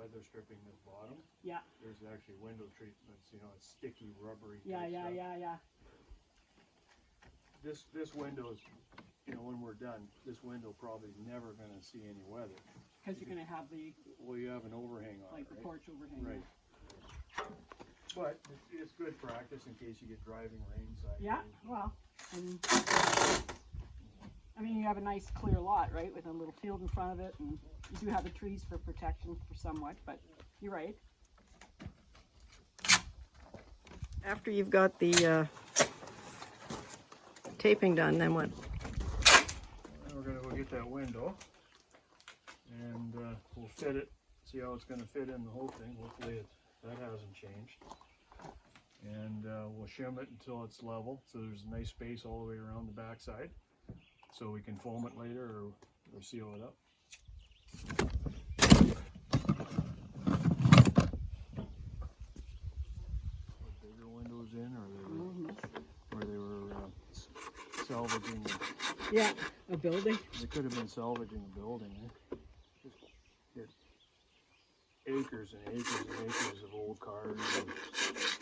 weather stripping this bottom. Yeah. There's actually window treatments, you know, it's sticky, rubbery. Yeah, yeah, stuff. yeah. This window is, you know, when we're done, this window probably never going to see any weather. Because you're going to have the, Well, you have an overhang on like it, the right? porch overhang. Right. But it's good practice in case you get driving rain side. Yeah, well, and, I mean, you have a nice clear lot, right, with a little field in front of it, and you do have the trees for protection for somewhat, but you're right. After you've got the taping done, then what? We're going to go get that window, and we'll fit it, see how it's going to fit in the whole thing. Hopefully that hasn't changed. And we'll shim it until it's level, so there's a nice space all the way around the back side, so we can foam it later or seal it up. Put bigger windows in, or they were salvaging. Yeah, a building. They could have been salvaging a building. Eh? Just get acres and acres and acres of old cars and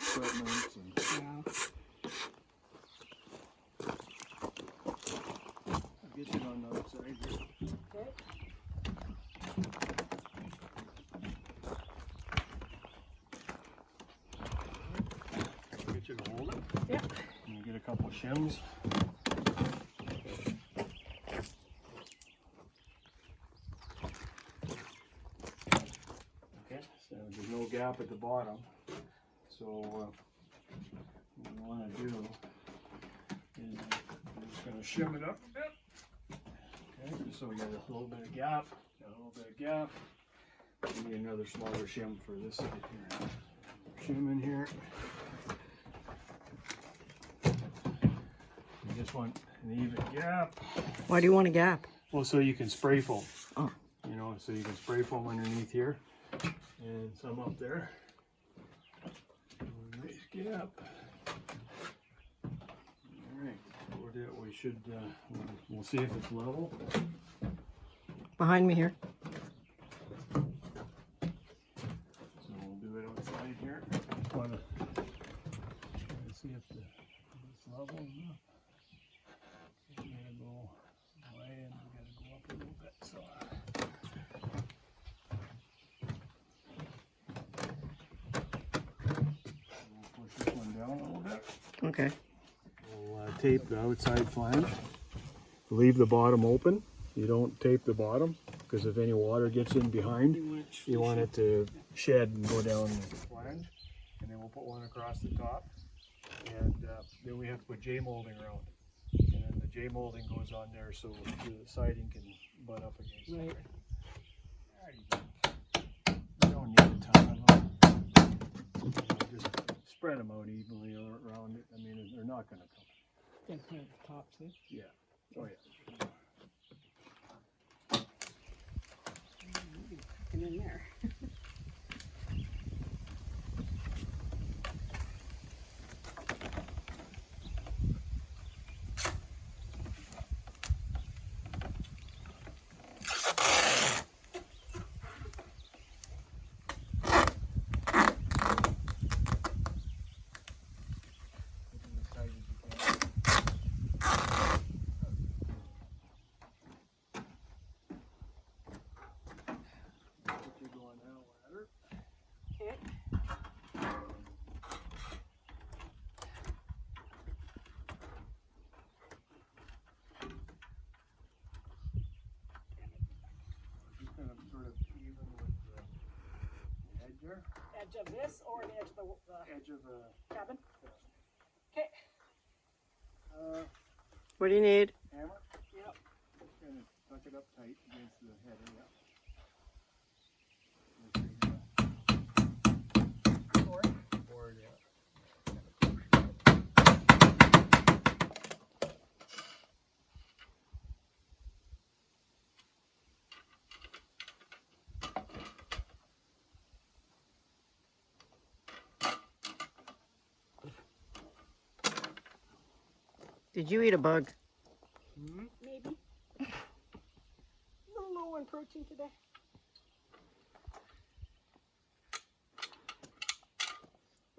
equipment and. Yeah. I'll get it on the outside here. Okay. I'll get you to hold it. Yeah. And you get a couple of shims. Okay, so there's no gap at the bottom. So what we want to do is we're just going to shim it up a bit. Okay, just so we got a little bit of gap. Got a little bit of gap. We need another smaller shim for this side here. Shim in here. You just want an even gap. Why do you want a gap? Well, so you can spray foam. Oh. You know, so you can spray foam underneath here and some up there. Nice gap. All right, we should. We'll see if it's level. Behind me here. So we'll do it outside here. Want to see if it's level enough. We gotta go away and we gotta go up a little bit. So. We'll push this one down a little bit. Okay. We'll tape the outside flange. Leave the bottom open. You don't tape the bottom because if any water gets in behind, you want it to shed and go down the flange. And then we'll put one across the top. And then we have to put J molding around. And then the J molding goes on there so the siding can butt up against it. Right. You don't need a ton of them. Just spread them out evenly around it. I mean, they're not going to come. Yeah, kind of the top too. Yeah. Oh, yeah. And in there. Okay. Just kind of sort of even with the edge there. Edge of this or the edge of the Edge of the cabin? Okay. What do you need? Hammer. Yep. Just kind of tuck it up tight against the header. Yeah. Board, yeah. Did you eat a bug? Maybe. A little low on protein today.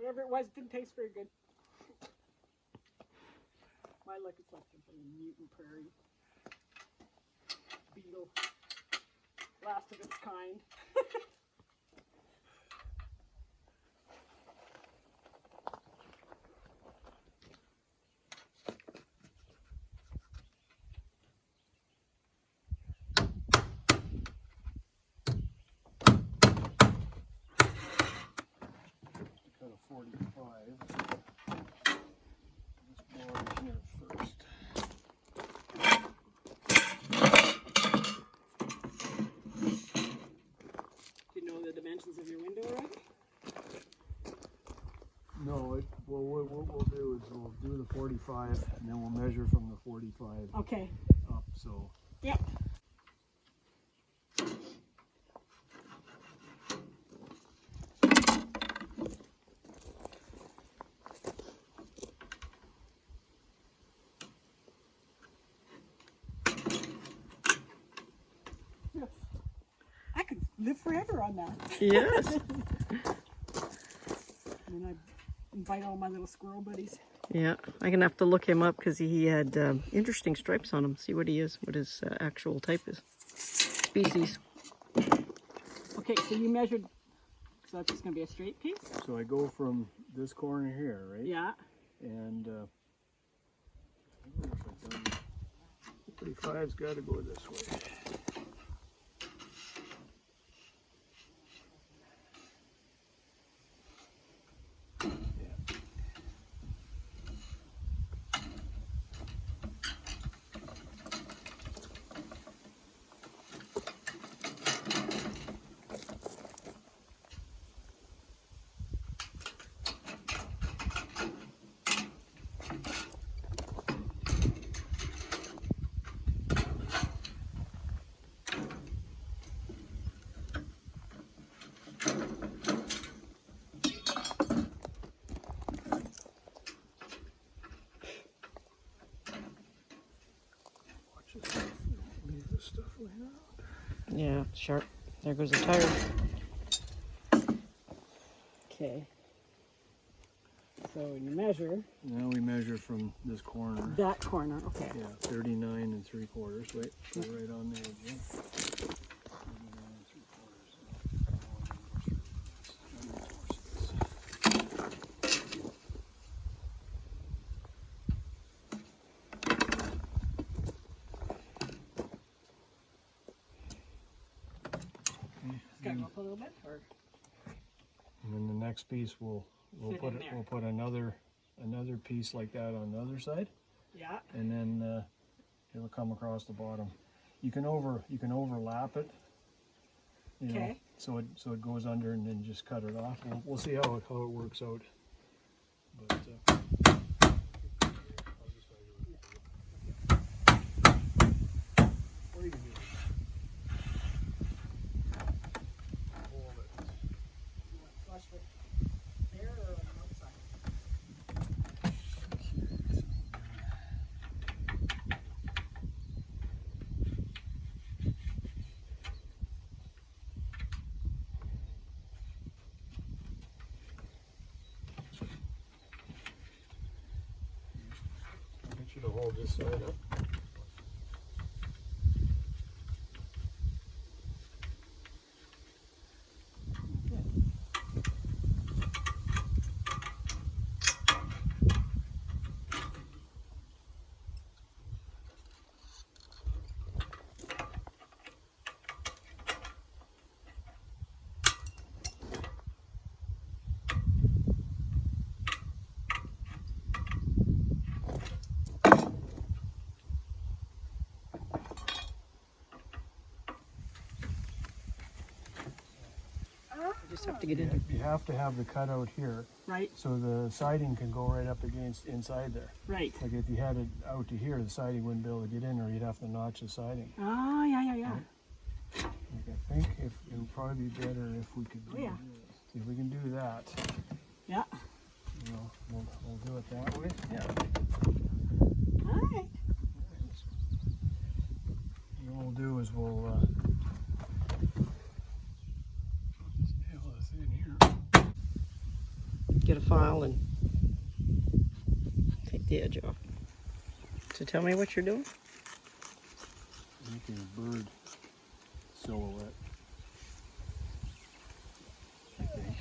Whatever it was, didn't taste very good. My luck, it's like some mutant prairie beetle. Last of its kind. Got a 45. Let's blow it here first. Do you know the dimensions of your window already? No, well, what we'll do is we'll do the 45 and then we'll measure from the 45 Okay. up. So Yep. I could live forever on that. Yes. And then I invite all my little squirrel buddies. Yeah, I'm gonna have to look him up because he had interesting stripes on him. See what he is, what his actual type is, species. Okay, so you measured, so that's just going to be a straight piece? I go from this corner here, right? Yeah. And 45's got to go this way. Leave this stuff laying around. Yeah, sharp. There goes the tire. Okay. So when you measure Now we measure from this corner. that corner, okay. Yeah, 39 3/4. Wait, go right on there again. 39 It's got to go up a little bit, or? And then the next piece we'll Fit put in it, there. we'll put another piece like that on the other side, Yeah. and then it'll come across the bottom. You can overlap it. You know, Okay. so it goes under and then just cut it off. We'll see how it works out. But what are you gonna do? Hold it. Flush with there or on the outside? I'll get you to hold this side up. You just have to get in. You have to have the cutout here, Right, so the siding can go right up against inside there. right. Like if you had it out to here, the siding wouldn't be able to get in, or you'd have to notch the siding. Oh, yeah. Like I think it would probably be better if we could do Oh, yeah. this. If we can do that, Yeah. you know, we'll do it that way. Yeah. All right. And what we'll do is we'll just nail this in here. get a file and take the edge off. So tell me what you're doing. Making a bird silhouette. I think.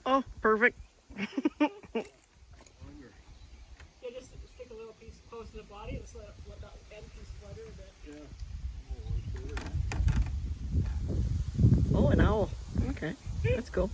Oh, perfect. Yeah, just stick a little piece close to the body and just let that end piece flutter a bit. Yeah. Oh, an owl. Okay, that's cool.